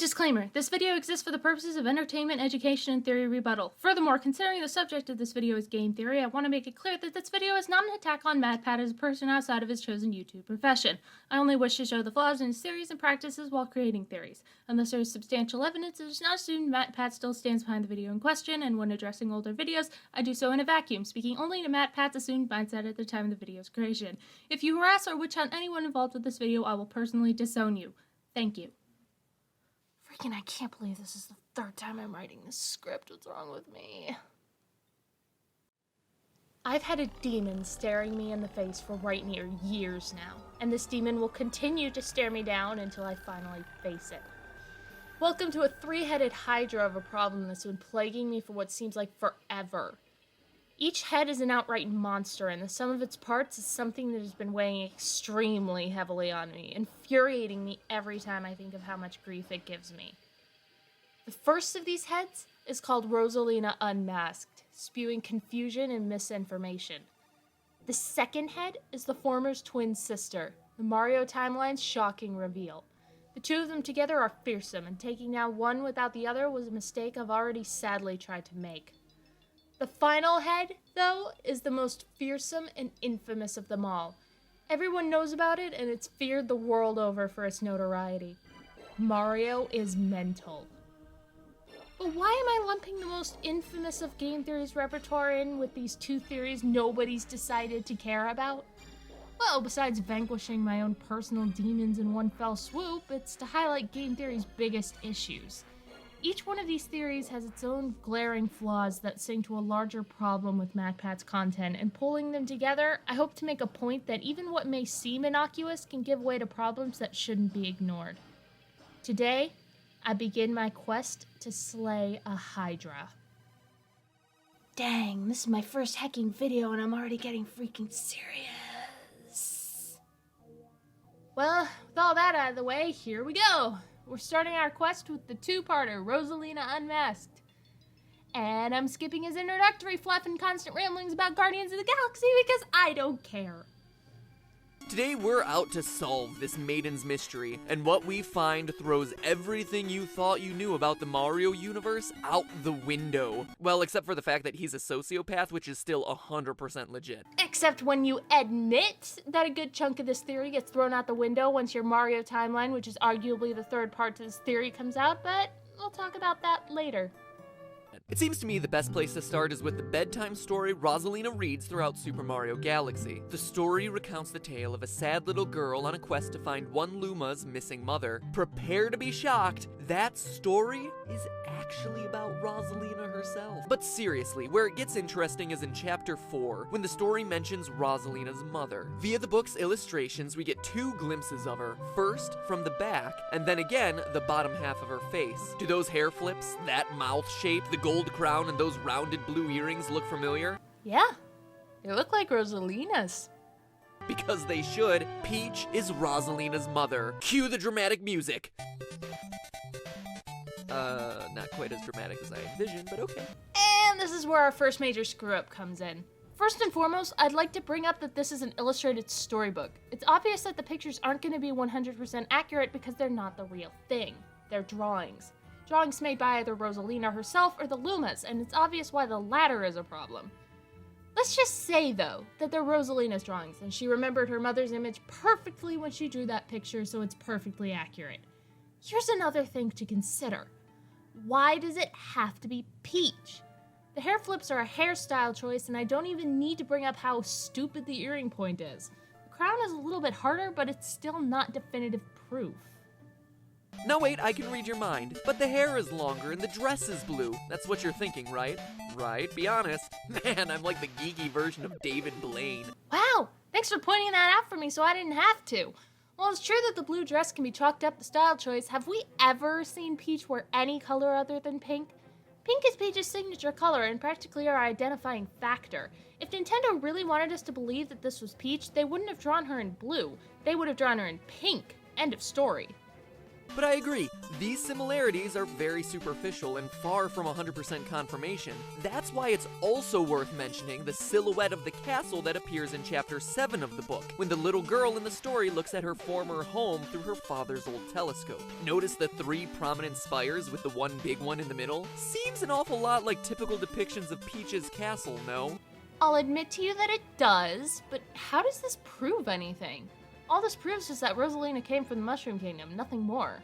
Disclaimer, this video exists for the purposes of entertainment, education, and theory rebuttal. Furthermore, considering the subject of this video is game theory, I want to make it clear that this video is not an attack on MatPat as a person outside of his chosen YouTube profession. I only wish to show the flaws in his theories and practices while creating theories. Unless there is substantial evidence, it is not assumed MatPat still stands behind the video in question, and when addressing older videos, I do so in a vacuum, speaking only to MatPat's assumed mindset at the time of the video's creation. If you harass or witch hunt anyone involved with this video, I will personally disown you. Thank you. Freaking, I can't believe this is the third time I'm writing this script. What's wrong with me? I've had a demon staring me in the face for right near years now, and this demon will continue to stare me down until I finally face it. Welcome to a three-headed hydra of a problem that's been plaguing me for what seems like forever. Each head is an outright monster, and the sum of its parts is something that has been weighing extremely heavily on me, infuriating me every time I think of how much grief it gives me. The first of these heads is called Rosalina Unmasked, spewing confusion and misinformation. The second head is the former's twin sister, the Mario timeline's shocking reveal. The two of them together are fearsome, and taking down one without the other was a mistake I've already sadly tried to make. The final head, though, is the most fearsome and infamous of them all. Everyone knows about it, and it's feared the world over for its notoriety. Mario is mental. But why am I lumping the most infamous of game theory's repertoire in with these two theories nobody's decided to care about? Well, besides vanquishing my own personal demons in one fell swoop, it's to highlight game theory's biggest issues. Each one of these theories has its own glaring flaws that sing to a larger problem with MatPat's content, and pulling them together, I hope to make a point that even what may seem innocuous can give way to problems that shouldn't be ignored. Today, I begin my quest to slay a hydra. Dang, this is my first hacking video and I'm already getting freaking serious. Well, with all that out of the way, here we go. We're starting our quest with the two-parter, Rosalina Unmasked. And I'm skipping his introductory fluff and constant ramblings about Guardians of the Galaxy because I don't care. Today we're out to solve this maiden's mystery, and what we find throws everything you thought you knew about the Mario universe out the window. Well, except for the fact that he's a sociopath, which is still 100% legit. Except when you admit that a good chunk of this theory gets thrown out the window once your Mario timeline, which is arguably the third part to this theory, comes out, but we'll talk about that later. It seems to me the best place to start is with the bedtime story Rosalina reads throughout Super Mario Galaxy. The story recounts the tale of a sad little girl on a quest to find one Luma's missing mother. Prepare to be shocked, that story is actually about Rosalina herself. But seriously, where it gets interesting is in Chapter 4, when the story mentions Rosalina's mother. Via the book's illustrations, we get two glimpses of her. First, from the back, and then again, the bottom half of her face. Do those hair flips, that mouth shape, the gold crown, and those rounded blue earrings look familiar? Yeah, they look like Rosalina's. Because they should. Peach is Rosalina's mother. Cue the dramatic music. Not quite as dramatic as I envisioned, but okay. And this is where our first major screw-up comes in. First and foremost, I'd like to bring up that this is an illustrated storybook. It's obvious that the pictures aren't going to be 100% accurate because they're not the real thing. They're drawings. Drawings made by either Rosalina herself or the Lumas, and it's obvious why the latter is a problem. Let's just say, though, that they're Rosalina's drawings, and she remembered her mother's image perfectly when she drew that picture, so it's perfectly accurate. Here's another thing to consider. Why does it have to be Peach? The hair flips are a hairstyle choice, and I don't even need to bring up how stupid the earring point is. The crown is a little bit harder, but it's still not definitive proof. No, wait, I can read your mind. But the hair is longer and the dress is blue. That's what you're thinking, right? Right? Be honest. Man, I'm like the geeky version of David Blaine. Wow! Thanks for pointing that out for me so I didn't have to. While it's true that the blue dress can be chalked up to style choice, have we ever seen Peach wear any color other than pink? Pink is Peach's signature color and practically our identifying factor. If Nintendo really wanted us to believe that this was Peach, they wouldn't have drawn her in blue. They would have drawn her in pink. End of story. But I agree, these similarities are very superficial and far from 100% confirmation. That's why it's also worth mentioning the silhouette of the castle that appears in Chapter 7 of the book, when the little girl in the story looks at her former home through her father's old telescope. Notice the 3 prominent spires with the one big one in the middle? Seems an awful lot like typical depictions of Peach's castle, no? I'll admit to you that it does, but how does this prove anything? All this proves is that Rosalina came from the Mushroom Kingdom, nothing more.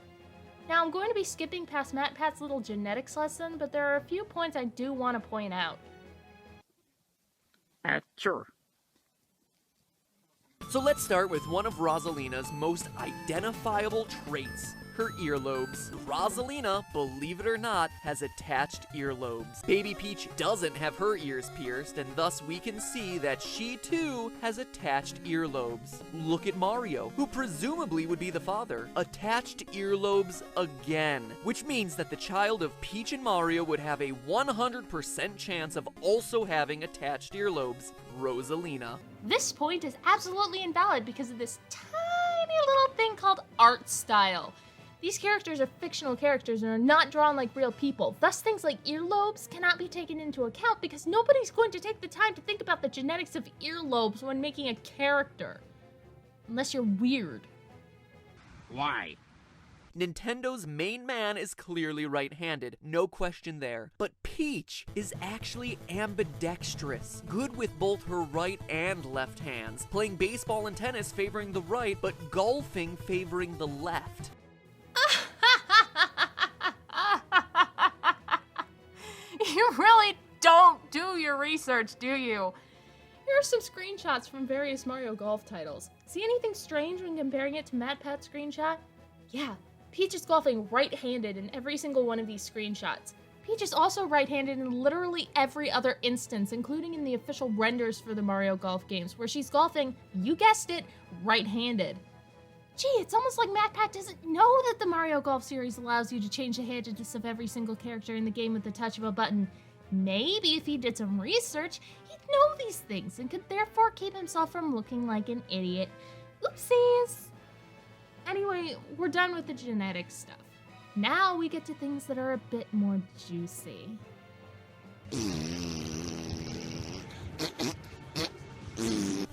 Now, I'm going to be skipping past MatPat's little genetics lesson, but there are a few points I do want to point out. Sure. So let's start with one of Rosalina's most identifiable traits, her earlobes. Rosalina, believe it or not, has attached earlobes. Baby Peach doesn't have her ears pierced, and thus we can see that she too has attached earlobes. Look at Mario, who presumably would be the father. Attached earlobes again, which means that the child of Peach and Mario would have a 100% chance of also having attached earlobes. Rosalina. This point is absolutely invalid because of this tiny little thing called art style. These characters are fictional characters and are not drawn like real people. Thus, things like earlobes cannot be taken into account because nobody's going to take the time to think about the genetics of earlobes when making a character. Unless you're weird. Why? Nintendo's main man is clearly right-handed, no question there. But Peach is actually ambidextrous, good with both her right and left hands, playing baseball and tennis favoring the right, but golfing favoring the left. You really don't do your research, do you? Here are some screenshots from various Mario Golf titles. See anything strange when comparing it to MatPat's screenshot? Yeah, Peach is golfing right-handed in every single one of these screenshots. Peach is also right-handed in literally every other instance, including in the official renders for the Mario Golf games, where she's golfing, you guessed it, right-handed. Gee, it's almost like MatPat doesn't know that the Mario Golf series allows you to change the handedness of every single character in the game with the touch of a button. Maybe if he did some research, he'd know these things and could therefore keep himself from looking like an idiot. Oopsies! Anyway, we're done with the genetic stuff. Now we get to things that are a bit more juicy.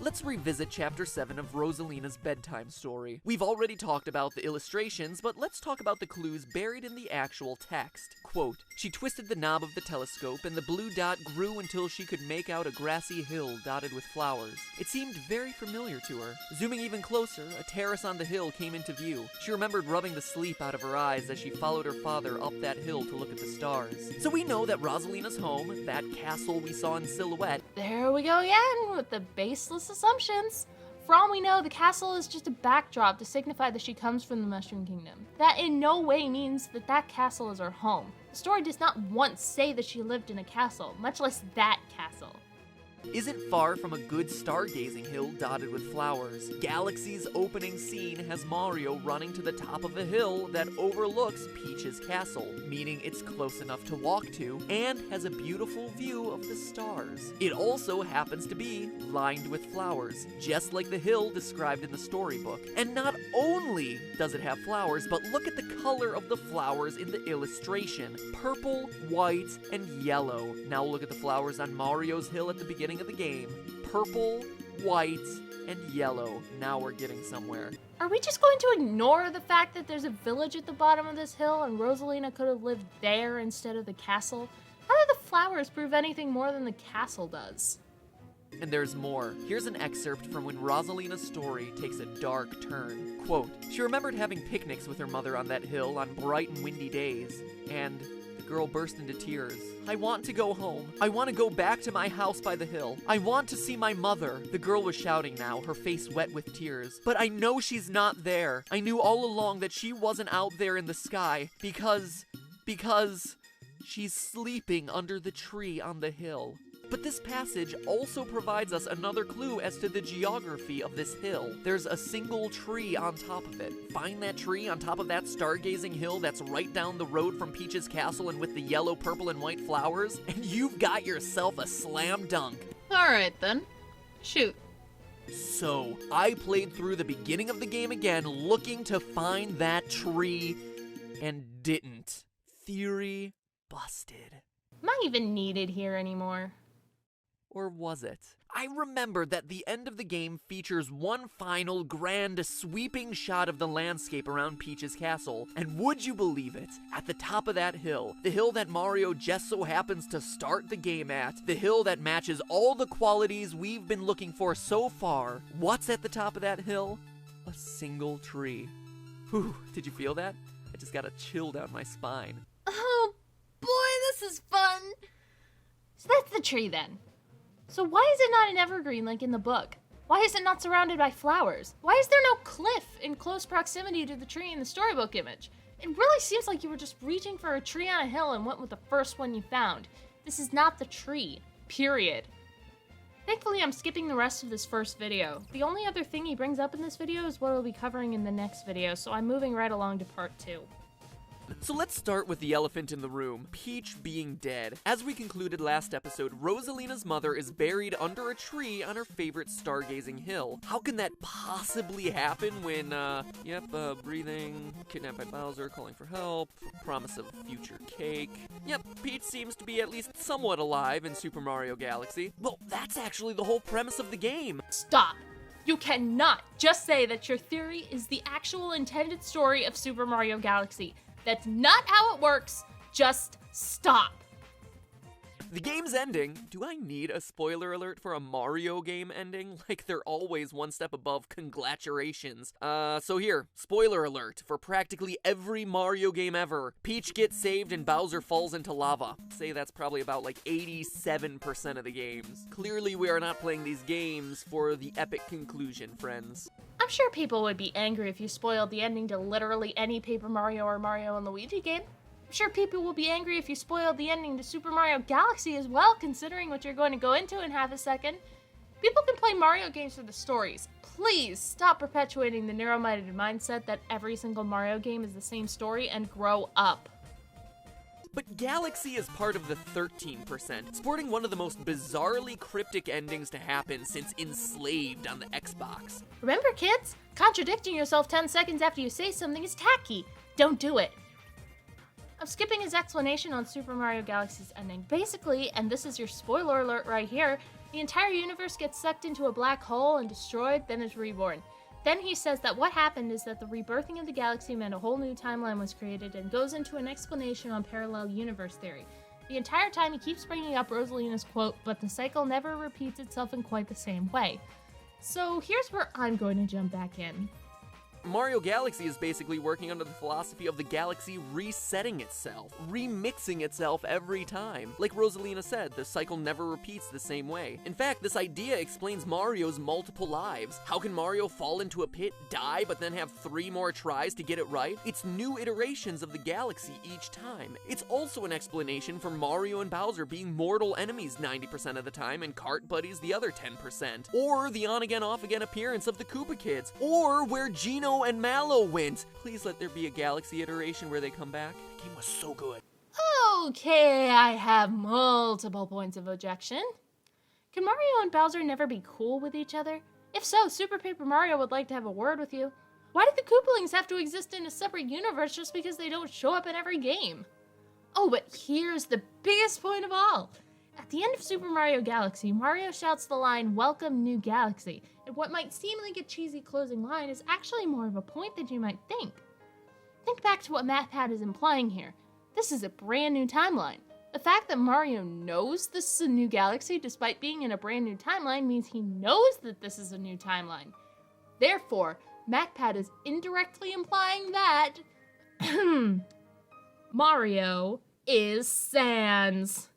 Let's revisit Chapter 7 of Rosalina's bedtime story. We've already talked about the illustrations, but let's talk about the clues buried in the actual text. Quote, she twisted the knob of the telescope and the blue dot grew until she could make out a grassy hill dotted with flowers. It seemed very familiar to her. Zooming even closer, a terrace on the hill came into view. She remembered rubbing the sleep out of her eyes as she followed her father up that hill to look at the stars. So we know that Rosalina's home, that castle we saw in silhouette. There we go again with the baseless assumptions. For all we know, the castle is just a backdrop to signify that she comes from the Mushroom Kingdom. That in no way means that that castle is her home. The story does not once say that she lived in a castle, much less that castle. Isn't far from a good stargazing hill dotted with flowers. Galaxy's opening scene has Mario running to the top of a hill that overlooks Peach's castle, meaning it's close enough to walk to and has a beautiful view of the stars. It also happens to be lined with flowers, just like the hill described in the storybook. And not only does it have flowers, but look at the color of the flowers in the illustration. Purple, white, and yellow. Now look at the flowers on Mario's hill at the beginning of the game. Purple, white, and yellow. Now we're getting somewhere. Are we just going to ignore the fact that there's a village at the bottom of this hill and Rosalina could have lived there instead of the castle? How do the flowers prove anything more than the castle does? And there's more. Here's an excerpt from when Rosalina's story takes a dark turn. Quote, she remembered having picnics with her mother on that hill on bright and windy days, and the girl burst into tears. I want to go home. I want to go back to my house by the hill. I want to see my mother. The girl was shouting now, her face wet with tears. But I know she's not there. I knew all along that she wasn't out there in the sky because she's sleeping under the tree on the hill. But this passage also provides us another clue as to the geography of this hill. There's a single tree on top of it. Find that tree on top of that stargazing hill that's right down the road from Peach's castle and with the yellow, purple, and white flowers, and you've got yourself a slam dunk. Alright then. Shoot. So, I played through the beginning of the game again looking to find that tree and didn't. Theory busted. Am I even needed here anymore? Or was it? I remember that the end of the game features one final grand sweeping shot of the landscape around Peach's castle, and would you believe it? At the top of that hill, the hill that Mario just so happens to start the game at, the hill that matches all the qualities we've been looking for so far, what's at the top of that hill? A single tree. Whew, did you feel that? I just got a chill down my spine. Oh boy, this is fun! So that's the tree then. So why is it not an evergreen like in the book? Why is it not surrounded by flowers? Why is there no cliff in close proximity to the tree in the storybook image? It really seems like you were just reaching for a tree on a hill and went with the first one you found. This is not the tree. Period. Thankfully, I'm skipping the rest of this first video. The only other thing he brings up in this video is what we'll be covering in the next video, so I'm moving right along to part 2. So let's start with the elephant in the room, Peach being dead. As we concluded last episode, Rosalina's mother is buried under a tree on her favorite stargazing hill. How can that possibly happen when, breathing, kidnapped by Bowser, calling for help, promise of future cake. Yep, Peach seems to be at least somewhat alive in Super Mario Galaxy. Well, that's actually the whole premise of the game. Stop! You cannot just say that your theory is the actual intended story of Super Mario Galaxy. That's not how it works. Just stop. The game's ending. Do I need a spoiler alert for a Mario game ending? Like they're always one step above congratulations. So here, spoiler alert for practically every Mario game ever. Peach gets saved and Bowser falls into lava. Say that's probably about like 87% of the games. Clearly we are not playing these games for the epic conclusion, friends. I'm sure people would be angry if you spoiled the ending to literally any Paper Mario or Mario and Luigi game. I'm sure people will be angry if you spoiled the ending to Super Mario Galaxy as well, considering what you're going to go into in half a second. People can play Mario games for the stories. Please stop perpetuating the narrow-minded mindset that every single Mario game is the same story and grow up. But Galaxy is part of the 13%, sporting one of the most bizarrely cryptic endings to happen since Enslaved on the Xbox. Remember, kids? Contradicting yourself 10 seconds after you say something is tacky. Don't do it. I'm skipping his explanation on Super Mario Galaxy's ending. Basically, and this is your spoiler alert right here, the entire universe gets sucked into a black hole and destroyed, then is reborn. Then he says that what happened is that the rebirthing of the galaxy meant a whole new timeline was created and goes into an explanation on parallel universe theory. The entire time he keeps bringing up Rosalina's quote, but the cycle never repeats itself in quite the same way. So here's where I'm going to jump back in. Mario Galaxy is basically working under the philosophy of the galaxy resetting itself, remixing itself every time. Like Rosalina said, the cycle never repeats the same way. In fact, this idea explains Mario's multiple lives. How can Mario fall into a pit, die, but then have 3 more tries to get it right? It's new iterations of the galaxy each time. It's also an explanation for Mario and Bowser being mortal enemies 90% of the time and kart buddies the other 10%. Or the on-again, off-again appearance of the Koopa Kids. Or where Geno and Mallow went. Please let there be a Galaxy iteration where they come back. The game was so good. Okay, I have multiple points of objection. Can Mario and Bowser never be cool with each other? If so, Super Paper Mario would like to have a word with you. Why did the Koopalings have to exist in a separate universe just because they don't show up in every game? Oh, but here's the biggest point of all. At the end of Super Mario Galaxy, Mario shouts the line, "Welcome, New Galaxy," and what might seem like a cheesy closing line is actually more of a point than you might think. Think back to what MathPad is implying here. This is a brand new timeline. The fact that Mario knows this is a new galaxy despite being in a brand new timeline means he knows that this is a new timeline. Therefore, MathPad is indirectly implying that Mario is Sans.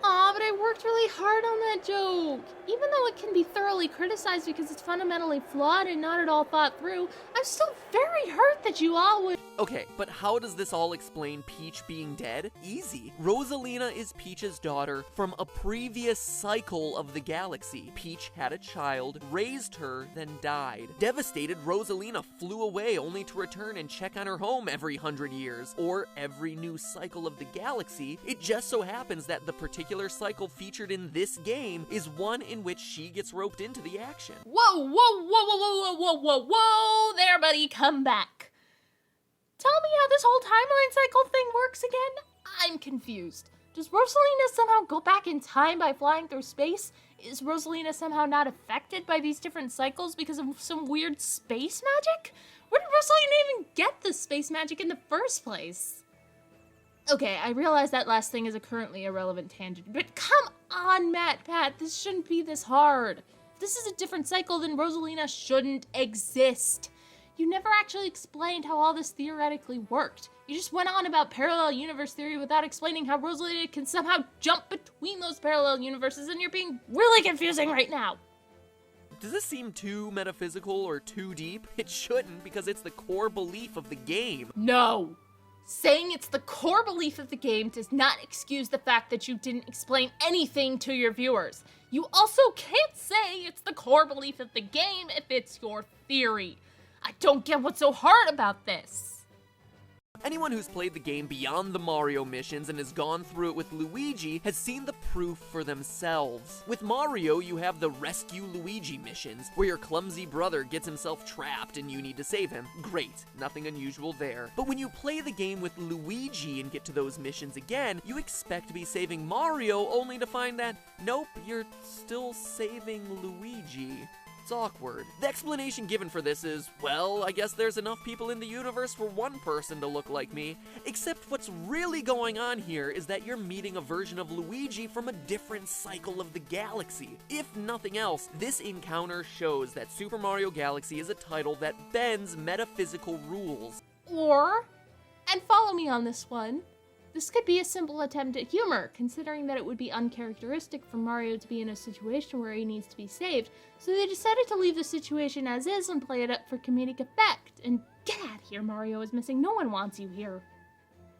Aw, but I worked really hard on that joke. Even though it can be thoroughly criticized because it's fundamentally flawed and not at all thought through, I'm still very hurt that you all would. Okay, but how does this all explain Peach being dead? Easy. Rosalina is Peach's daughter from a previous cycle of the galaxy. Peach had a child, raised her, then died. Devastated, Rosalina flew away only to return and check on her home every 100 years, or every new cycle of the galaxy. It just so happens that the particular cycle featured in this game is one in which she gets roped into the action. Whoa, whoa, whoa, whoa, whoa, whoa, whoa, whoa, whoa, there, buddy, come back. tell me how this whole timeline cycle thing works again? I'm confused. Does Rosalina somehow go back in time by flying through space? Is Rosalina somehow not affected by these different cycles because of some weird space magic? Where did Rosalina even get this space magic in the first place? Okay, I realize that last thing is a currently irrelevant tangent, but come on, Pat, this shouldn't be this hard. If this is a different cycle, then Rosalina shouldn't exist. You never actually explained how all this theoretically worked. You just went on about parallel universe theory without explaining how Rosalina can somehow jump between those parallel universes, and you're being really confusing right now. Does this seem too metaphysical or too deep? It shouldn't, because it's the core belief of the game. No. Saying it's the core belief of the game does not excuse the fact that you didn't explain anything to your viewers. You also can't say it's the core belief of the game if it's your theory. I don't get what's so hard about this. Anyone who's played the game beyond the Mario missions and has gone through it with Luigi has seen the proof for themselves. With Mario, you have the Rescue Luigi missions, where your clumsy brother gets himself trapped and you need to save him. Great, nothing unusual there. But when you play the game with Luigi and get to those missions again, you expect to be saving Mario only to find that, nope, you're still saving Luigi. It's awkward. The explanation given for this is, well, I guess there's enough people in the universe for one person to look like me. Except what's really going on here is that you're meeting a version of Luigi from a different cycle of the galaxy. If nothing else, this encounter shows that Super Mario Galaxy is a title that bends metaphysical rules. Or, and follow me on this one, this could be a simple attempt at humor, considering that it would be uncharacteristic for Mario to be in a situation where he needs to be saved, so they decided to leave the situation as is and play it up for comedic effect. And get out of here, Mario is missing. No one wants you here.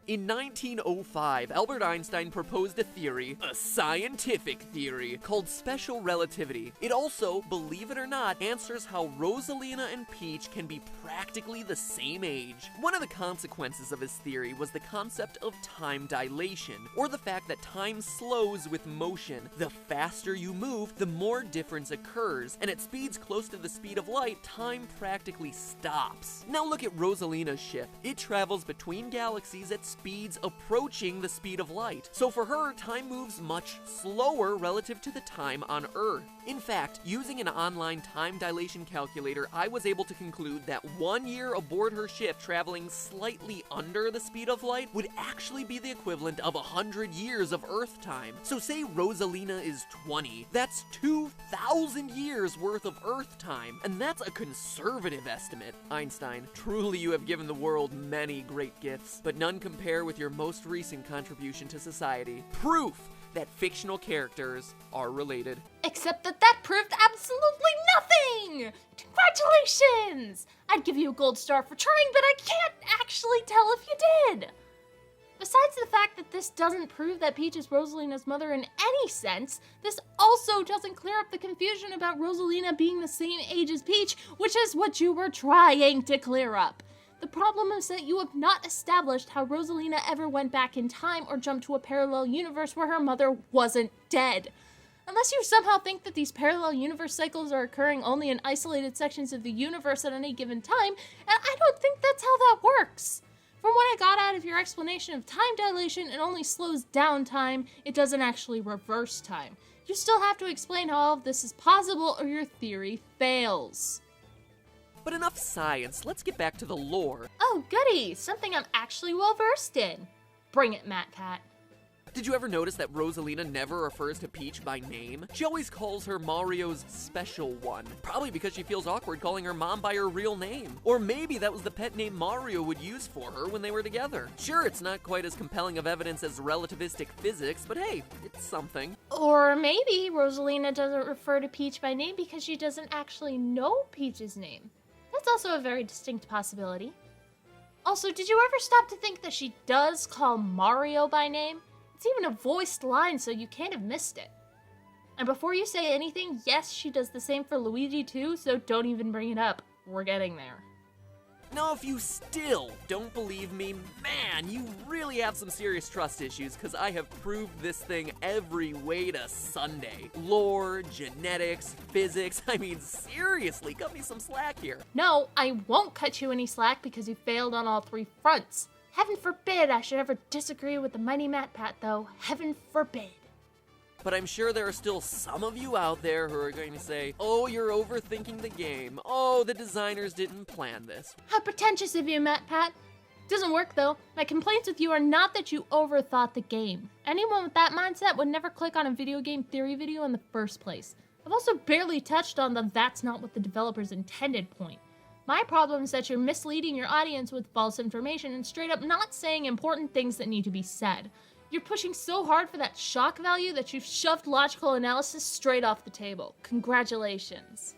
In 1905, Albert Einstein proposed a theory, a scientific theory, called special relativity. It also, believe it or not, answers how Rosalina and Peach can be practically the same age. One of the consequences of his theory was the concept of time dilation, or the fact that time slows with motion. The faster you move, the more difference occurs, and at speeds close to the speed of light, time practically stops. Now look at Rosalina's ship. It travels between galaxies at speeds approaching the speed of light. So for her, time moves much slower relative to the time on Earth. In fact, using an online time dilation calculator, I was able to conclude that 1 year aboard her ship traveling slightly under the speed of light would actually be the equivalent of 100 years of Earth time. So say Rosalina is 20, that's 2,000 years worth of Earth time, and that's a conservative estimate. Einstein, truly you have given the world many great gifts, but none compare with your most recent contribution to society. Proof that fictional characters are related. Except that proved absolutely nothing! Congratulations! I'd give you a gold star for trying, but I can't actually tell if you did! Besides the fact that this doesn't prove that Peach is Rosalina's mother in any sense, this also doesn't clear up the confusion about Rosalina being the same age as Peach, which is what you were trying to clear up. The problem is that you have not established how Rosalina ever went back in time or jumped to a parallel universe where her mother wasn't dead. Unless you somehow think that these parallel universe cycles are occurring only in isolated sections of the universe at any given time, and I don't think that's how that works. From what I got out of your explanation of time dilation, it only slows down time, it doesn't actually reverse time. You still have to explain how all of this is possible or your theory fails. But enough science, let's get back to the lore. Oh, goody! Something I'm actually well versed in. Bring it, Pat. Did you ever notice that Rosalina never refers to Peach by name? She always calls her Mario's special one. Probably because she feels awkward calling her mom by her real name. Or maybe that was the pet name Mario would use for her when they were together. Sure, it's not quite as compelling of evidence as relativistic physics, but hey, it's something. Or maybe Rosalina doesn't refer to Peach by name because she doesn't actually know Peach's name. That's also a very distinct possibility. Also, did you ever stop to think that she does call Mario by name? It's even a voiced line, so you can't have missed it. And before you say anything, yes, she does the same for Luigi too, so don't even bring it up. We're getting there. Now, if you still don't believe me, man, you really have some serious trust issues, because I have proved this thing every way to Sunday. Lore, genetics, physics, I mean, seriously, cut me some slack here. No, I won't cut you any slack because you failed on all three fronts. Heaven forbid I should ever disagree with the mighty MatPat, though. Heaven forbid. But I'm sure there are still some of you out there who are going to say, oh, you're overthinking the game. Oh, the designers didn't plan this. How pretentious of you, MatPat. Doesn't work, though. My complaints with you are not that you overthought the game. Anyone with that mindset would never click on a video game theory video in the first place. I've also barely touched on the "that's not what the developers intended" point. My problem is that you're misleading your audience with false information and straight up not saying important things that need to be said. You're pushing so hard for that shock value that you've shoved logical analysis straight off the table. Congratulations.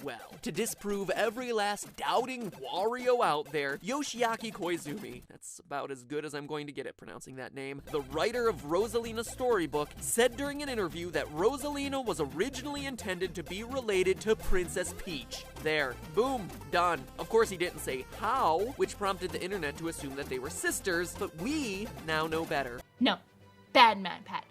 Well, to disprove every last doubting Wario out there, Yoshiaki Koizumi, that's about as good as I'm going to get at pronouncing that name, the writer of Rosalina's storybook, said during an interview that Rosalina was originally intended to be related to Princess Peach. There. Boom. Done. Of course he didn't say how, which prompted the internet to assume that they were sisters, but we now know better. No. Bad MatPat.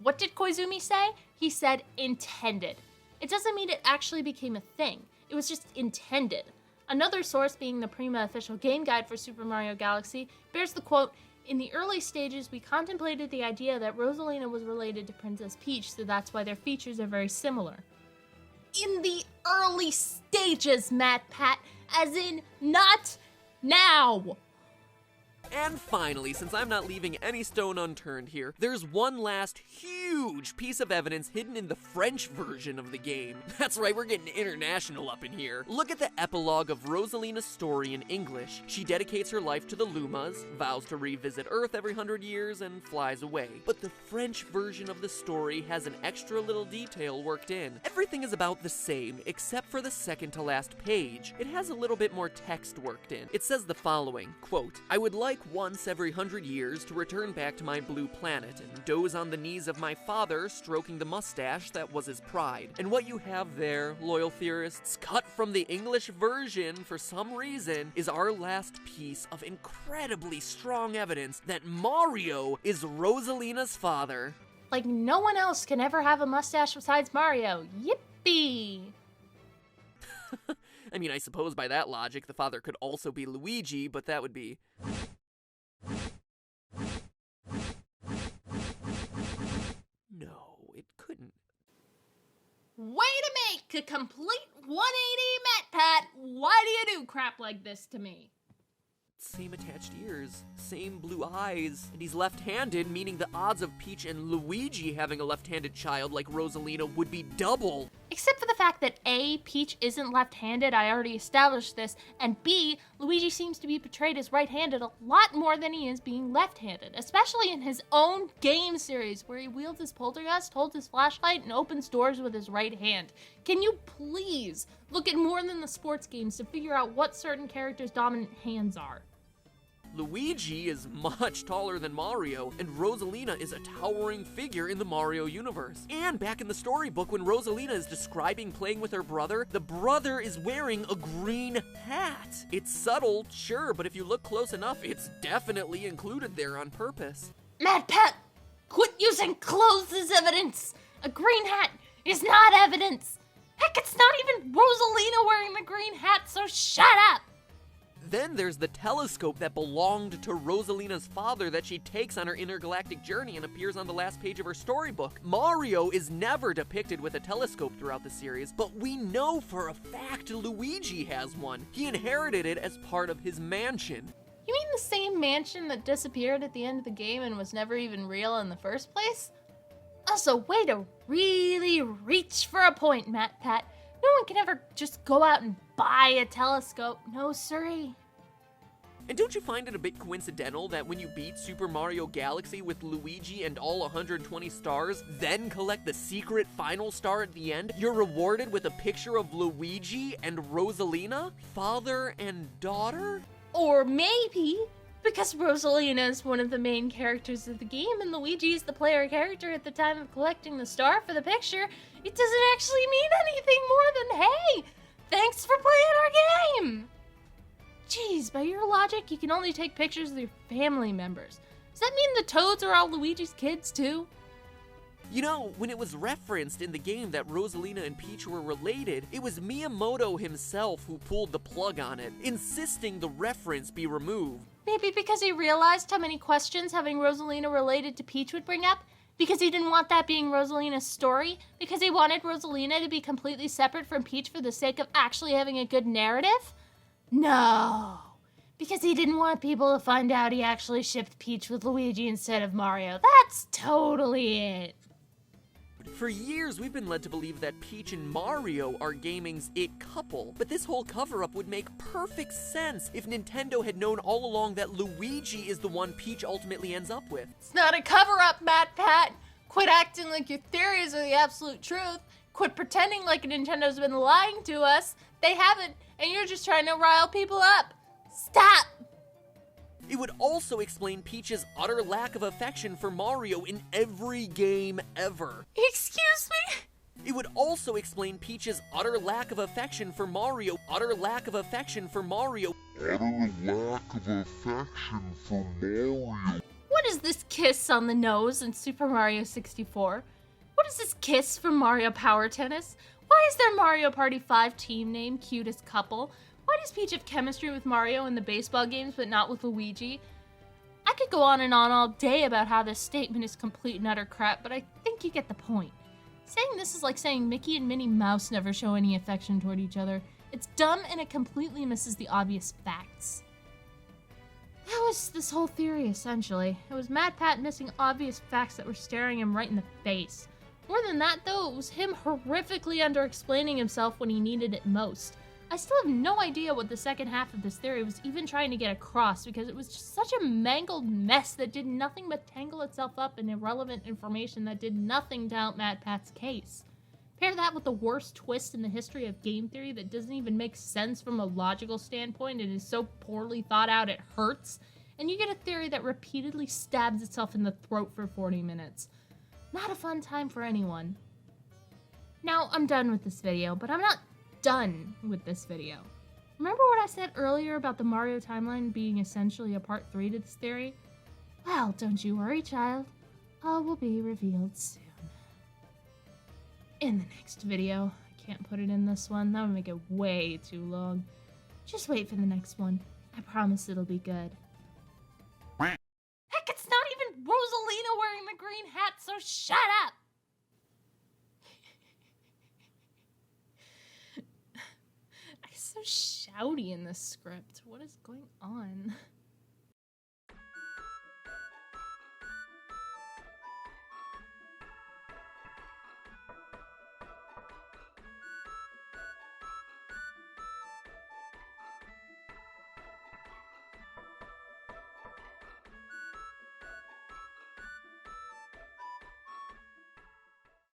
What did Koizumi say? He said intended. It doesn't mean it actually became a thing. It was just intended. Another source, being the Prima official game guide for Super Mario Galaxy, bears the quote, "In the early stages, we contemplated the idea that Rosalina was related to Princess Peach, so that's why their features are very similar." In the early stages, MatPat, as in not now. And finally, since I'm not leaving any stone unturned here, there's one last huge piece of evidence hidden in the French version of the game. That's right, we're getting international up in here. Look at the epilogue of Rosalina's story in English. She dedicates her life to the Lumas, vows to revisit Earth every 100 years, and flies away. But the French version of the story has an extra little detail worked in. Everything is about the same, except for the second to last page. It has a little bit more text worked in. It says the following, quote, "I would like once every 100 years to return back to my blue planet and doze on the knees of my father, stroking the mustache that was his pride." And what you have there, loyal theorists, cut from the English version for some reason, is our last piece of incredibly strong evidence that Mario is Rosalina's father. Like no one else can ever have a mustache besides Mario. Yippee! I mean, I suppose by that logic, the father could also be Luigi, but that would be... No, it couldn't. Way to make a complete 180, MatPat! Why do you do crap like this to me? Same attached ears, same blue eyes, and he's left-handed, meaning the odds of Peach and Luigi having a left-handed child like Rosalina would be double. Except for the fact that A, Peach isn't left-handed, I already established this, and B, Luigi seems to be portrayed as right-handed a lot more than he is being left-handed, especially in his own game series where he wields his poltergust, holds his flashlight, and opens doors with his right hand. Can you please look at more than the sports games to figure out what certain characters' dominant hands are? Luigi is much taller than Mario, and Rosalina is a towering figure in the Mario universe. And back in the storybook, when Rosalina is describing playing with her brother, the brother is wearing a green hat. It's subtle, sure, but if you look close enough, it's definitely included there on purpose. MatPat, quit using clothes as evidence! A green hat is not evidence! Heck, it's not even Rosalina wearing the green hat, so shut up! Then there's the telescope that belonged to Rosalina's father that she takes on her intergalactic journey and appears on the last page of her storybook. Mario is never depicted with a telescope throughout the series, but we know for a fact Luigi has one. He inherited it as part of his mansion. You mean the same mansion that disappeared at the end of the game and was never even real in the first place? Also, way to really reach for a point, MatPat. No one can ever just go out and buy a telescope. No, siree. And don't you find it a bit coincidental that when you beat Super Mario Galaxy with Luigi and all 120 stars, then collect the secret final star at the end, you're rewarded with a picture of Luigi and Rosalina, father and daughter? Or maybe, because Rosalina is one of the main characters of the game and Luigi is the player character at the time of collecting the star for the picture, it doesn't actually mean anything more than, hey, thanks for playing our game! Jeez, by your logic, you can only take pictures of your family members. Does that mean the Toads are all Luigi's kids, too? You know, when it was referenced in the game that Rosalina and Peach were related, it was Miyamoto himself who pulled the plug on it, insisting the reference be removed. Maybe because he realized how many questions having Rosalina related to Peach would bring up? Because he didn't want that being Rosalina's story? Because he wanted Rosalina to be completely separate from Peach for the sake of actually having a good narrative? No. Because he didn't want people to find out he actually shipped Peach with Luigi instead of Mario. That's totally it. For years, we've been led to believe that Peach and Mario are gaming's it couple, but this whole cover-up would make perfect sense if Nintendo had known all along that Luigi is the one Peach ultimately ends up with. It's not a cover-up, Pat. Quit acting like your theories are the absolute truth. Quit pretending like Nintendo's been lying to us. They haven't, and you're just trying to rile people up. Stop! It would also explain Peach's utter lack of affection for Mario in every game ever. Excuse me? It would also explain Peach's utter lack of affection for Mario. Utter lack of affection for Mario. What is this kiss on the nose in Super Mario 64? What is this kiss from Mario Power Tennis? Why is their Mario Party 5 team name Cutest Couple? Why does Peach have chemistry with Mario in the baseball games but not with Luigi? I could go on and on all day about how this statement is complete and utter crap, but I think you get the point. Saying this is like saying Mickey and Minnie Mouse never show any affection toward each other. It's dumb and it completely misses the obvious facts. That was this whole theory, essentially. It was Mad Pat missing obvious facts that were staring him right in the face. More than that, though, it was him horrifically under-explaining himself when he needed it most. I still have no idea what the second half of this theory was even trying to get across because it was just such a mangled mess that did nothing but tangle itself up in irrelevant information that did nothing to help Mad Pat's case. Pair that with the worst twist in the history of game theory that doesn't even make sense from a logical standpoint and is so poorly thought out it hurts, and you get a theory that repeatedly stabs itself in the throat for 40 minutes. Not a fun time for anyone. Now, I'm done with this video, but I'm not done with this video. Remember what I said earlier about the Mario timeline being essentially a part 3 to this theory? Well, don't you worry, child. All will be revealed soon. In the next video. I can't put it in this one. That would make it way too long. Just wait for the next one. I promise it'll be good. Heck, it's not even Rosalina wearing the green hat, so shut up! I'm so shouty in this script. What is going on?